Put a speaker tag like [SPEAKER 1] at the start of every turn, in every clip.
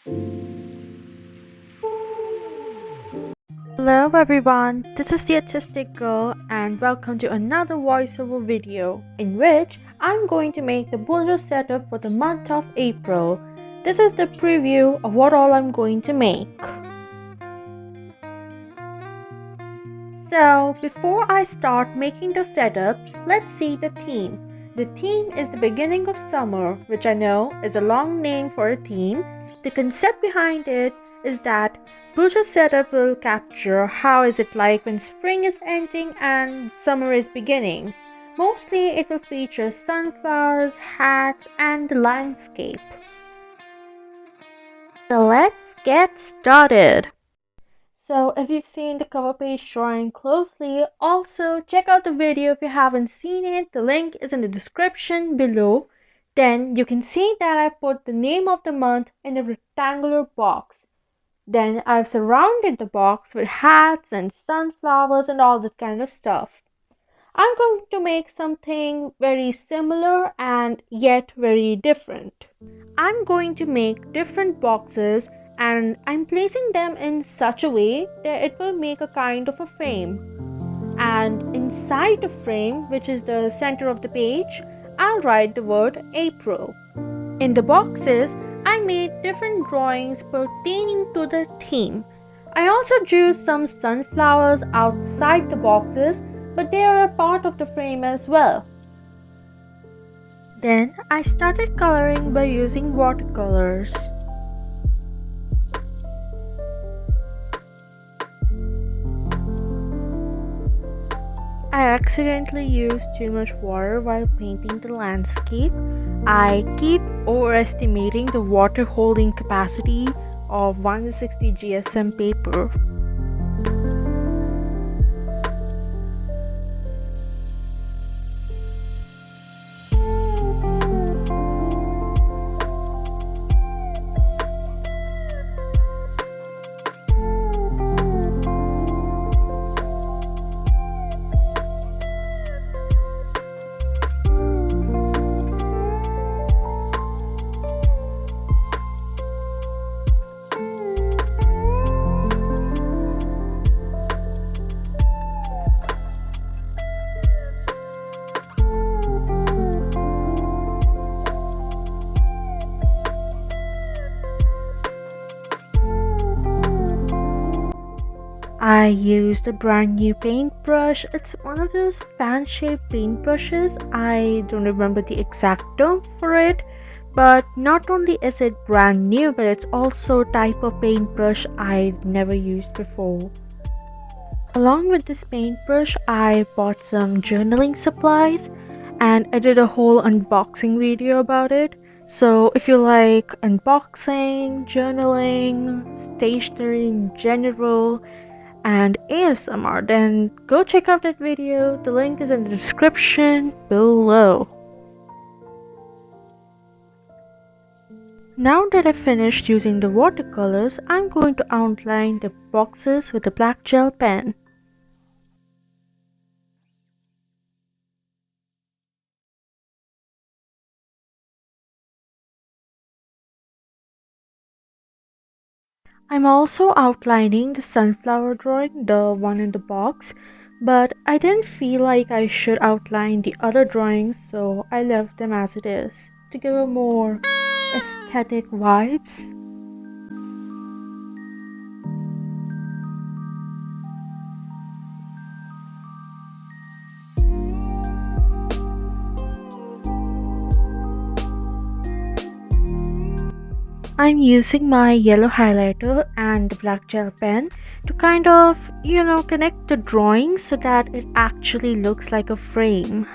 [SPEAKER 1] Hello everyone, this is the Autistic Girl and welcome to another voiceover video in which I'm going to make the bujo setup for the month of April. This is the preview of what all I'm going to make. So before I start making the setup, let's see the theme. The theme is the beginning of summer, which I know is a long name for a theme. The concept behind it is that bujo setup will capture how is it like when spring is ending and summer is beginning. Mostly it will feature sunflowers, hats and the landscape. So let's get started. So if you've seen the cover page drawing closely, also check out the video if you haven't seen it. The link is in the description below. Then you can see that I put the name of the month in a rectangular box. Then I've surrounded the box with hats and sunflowers and all that kind of stuff. I'm going to make something very similar and yet very different. I'm going to make different boxes and I'm placing them in such a way that it will make a kind of a frame. And inside the frame, which is the center of the page, I'll write the word April. In the boxes, I made different drawings pertaining to the theme. I also drew some sunflowers outside the boxes, but they are a part of the frame as well. Then I started coloring by using watercolors. I accidentally used too much water while painting the landscape. I keep overestimating the water holding capacity of 160 GSM paper. I used a brand new paintbrush. It's one of those fan-shaped paintbrushes. I don't remember the exact term for it, but not only is it brand new, but it's also a type of paintbrush I've never used before. Along with this paintbrush, I bought some journaling supplies and I did a whole unboxing video about it. So if you like unboxing, journaling, stationery in general, and ASMR, then go check out that video. The link is in the description below. Now that I've finished using the watercolors, I'm going to outline the boxes with a black gel pen. I'm also outlining the sunflower drawing, the one in the box, but I didn't feel like I should outline the other drawings, so I left them as it is to give a more aesthetic vibes. I'm using my yellow highlighter and the black gel pen to kind of, connect the drawing so that it actually looks like a frame.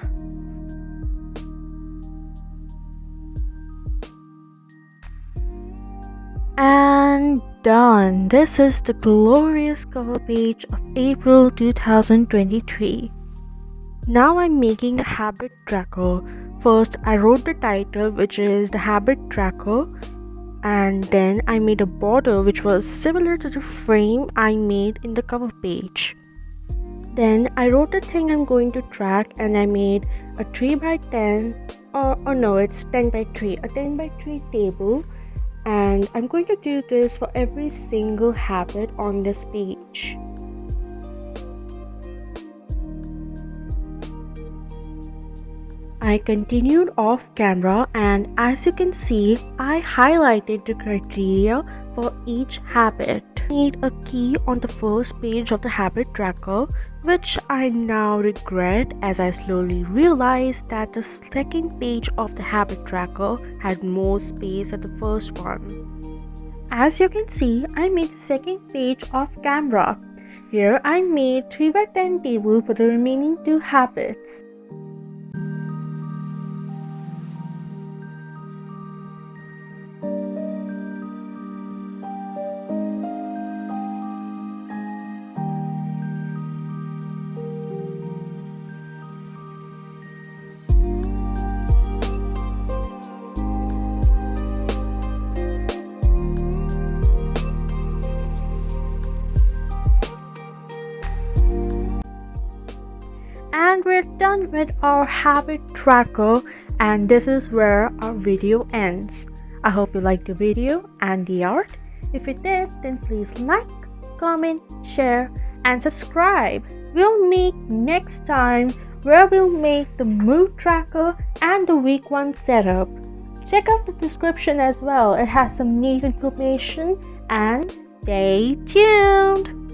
[SPEAKER 1] And done! This is the glorious cover page of April 2023. Now I'm making the habit tracker. First, I wrote the title, which is the habit tracker, and then I made a border which was similar to the frame I made in the cover page. Then I wrote the thing I'm going to track and I made a 3 by 10 or no, it's 10 by 3, a 10 by 3 table, and I'm going to do this for every single habit on this page. I continued off camera, and as you can see, I highlighted the criteria for each habit. I need a key on the first page of the habit tracker, which I now regret as I slowly realized that the second page of the habit tracker had more space than the first one. As you can see, I made the second page off camera. Here I made 3x10 table for the remaining two habits. And we're done with our habit tracker, and this is where our video ends. I hope you liked the video and the art. If you did, then please like, comment, share, and subscribe. We'll meet next time where we'll make the mood tracker and the week 1 setup. Check out the description as well. It has some neat information, and stay tuned.